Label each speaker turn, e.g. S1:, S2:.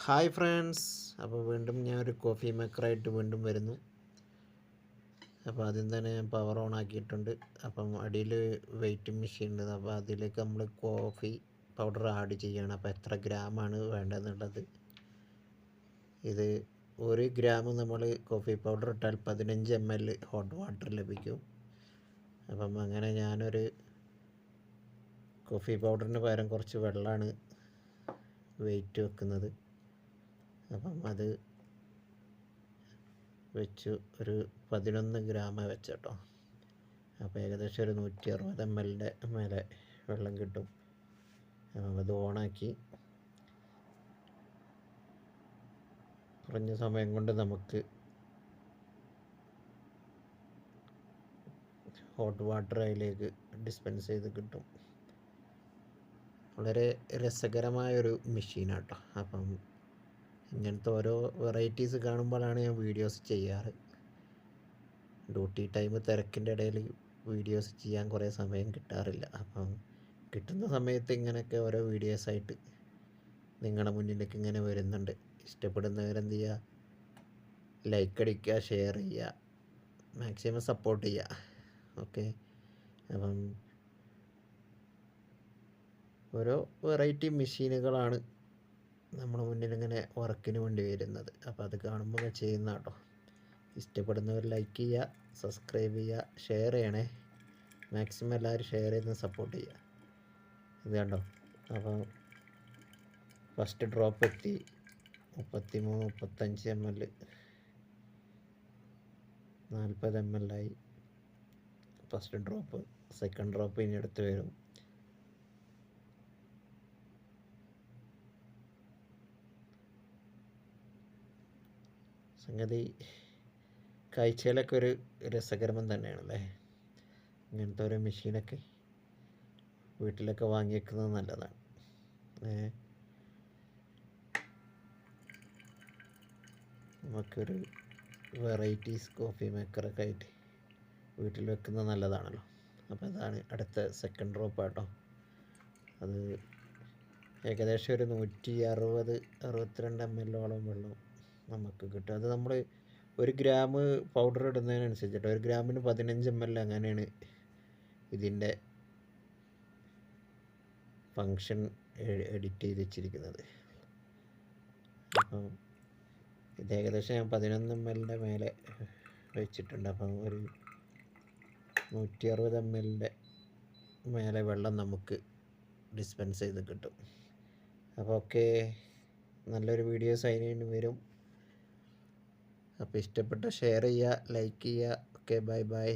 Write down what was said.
S1: Hi friends, അപ്പോൾ വീണ്ടും ഞാൻ ഒരു കോഫി മേക്കറായിട്ട് വീണ്ടും വരുന്നു. അപ്പോൾ ആദ്യം തന്നെ ഞാൻ പവർ ഓൺ ആക്കിയിട്ടുണ്ട്. അപ്പം അടിയിൽ വെയിറ്റിംഗ് മെഷീൻ ഉണ്ട്. അപ്പോൾ അതിലേക്ക് നമ്മൾ കോഫി പൗഡർ ആഡ് ചെയ്യണം. അപ്പോൾ എത്ര ഗ്രാമാണ് വേണ്ടതെന്നുള്ളത്, ഇത് 1 ഗ്രാം നമ്മൾ കോഫി പൗഡർ ഇട്ടാൽ 15 ml ഹോട്ട് വാട്ടർ ലഭിക്കും. അപ്പം അങ്ങനെ ഞാനൊരു കോഫി പൗഡറിന് പകരം കുറച്ച് വെള്ളമാണ് വെയിറ്റ് വെക്കുന്നത്. അപ്പം അത് വെച്ച് ഒരു 11 ഗ്രാം വെച്ചേട്ടോ. അപ്പോൾ ഏകദേശം ഒരു 160 ml മേലെ വെള്ളം കിട്ടും. അത് ഓണാക്കി കുറഞ്ഞ സമയം കൊണ്ട് നമുക്ക് ഹോട്ട് വാട്ടർ അതിലേക്ക് ഡിസ്പെൻസ് ചെയ്ത് കിട്ടും. വളരെ രസകരമായൊരു മെഷീനാട്ടോ. അപ്പം ഇങ്ങനത്തെ ഓരോ വെറൈറ്റീസ് കാണുമ്പോഴാണ് ഞാൻ വീഡിയോസ് ചെയ്യാറ്. ഡ്യൂട്ടി ടൈം തിരക്കിൻ്റെ ഇടയിൽ വീഡിയോസ് ചെയ്യാൻ കുറേ സമയം കിട്ടാറില്ല. അപ്പം കിട്ടുന്ന സമയത്ത് ഇങ്ങനെയൊക്കെ ഓരോ വീഡിയോസായിട്ട് നിങ്ങളുടെ മുന്നിലേക്ക് ഇങ്ങനെ വരുന്നുണ്ട്. ഇഷ്ടപ്പെടുന്നവരെന്ത് ചെയ്യുക, ലൈക്ക് അടിക്കുക, ഷെയർ ചെയ്യുക, മാക്സിമം സപ്പോർട്ട് ചെയ്യുക. ഓക്കെ, അപ്പം ഓരോ വെറൈറ്റി മെഷീനുകളാണ് നമ്മുടെ മുന്നിൽ ഇങ്ങനെ വർക്കിന് വേണ്ടി വരുന്നത്. അപ്പോൾ അത് കാണുമ്പോൾ ചെയ്യുന്ന കേട്ടോ. ഇഷ്ടപ്പെടുന്നവർ ലൈക്ക് ചെയ്യുക, സബ്സ്ക്രൈബ് ചെയ്യുക, ഷെയർ ചെയ്യണേ. മാക്സിമം എല്ലാവരും ഷെയർ ചെയ്ത് സപ്പോർട്ട് ചെയ്യുക. ഇത് കണ്ടോ, അപ്പോൾ ഫസ്റ്റ് ഡ്രോപ്പ് എത്തി 33-35 ml 40 ml ആയി ഫസ്റ്റ് ഡ്രോപ്പ്. സെക്കൻഡ് ഡ്രോപ്പ് ഇനി അടുത്ത് വരും. സംഗതി കാഴ്ചയിലൊക്കെ ഒരു രസകരം തന്നെയാണല്ലേ. ഇങ്ങനത്തെ ഓരോ മെഷീനൊക്കെ വീട്ടിലൊക്കെ വാങ്ങിയേക്കുന്നത് നല്ലതാണ്. നമുക്കൊരു വെറൈറ്റീസ് കോഫി മേക്കറൊക്കെ ആയിട്ട് വീട്ടിൽ വെക്കുന്നത് നല്ലതാണല്ലോ. അപ്പോൾ അതാണ് അടുത്ത സെക്കൻഡ് ഡ്രോപ്പ് കേട്ടോ. അത് ഏകദേശം ഒരു 162 ml വെള്ളം നമുക്ക് കിട്ടും. അത് നമ്മൾ 1 ഗ്രാം പൗഡർ ഇടുന്നതിനനുസരിച്ചിട്ട് 1 ഗ്രാമിന് 15 ml അങ്ങനെയാണ് ഇതിൻ്റെ ഫങ്ഷൻ എഡിറ്റ് ചെയ്ത് വെച്ചിരിക്കുന്നത്. അപ്പം ഇത് ഏകദേശം ഞാൻ 11 ml മേലെ വെച്ചിട്ടുണ്ട്. അപ്പം ഒരു 160 ml മേലെ വെള്ളം നമുക്ക് ഡിസ്പെൻസ് ചെയ്ത് കിട്ടും. അപ്പോൾ ഓക്കെ, നല്ലൊരു വീഡിയോസ് അതിന് വരും. അപ്പോൾ ഇഷ്ടപ്പെട്ട ഷെയർ ചെയ്യുക, ലൈക്ക് ചെയ്യുക. Okay, bye bye.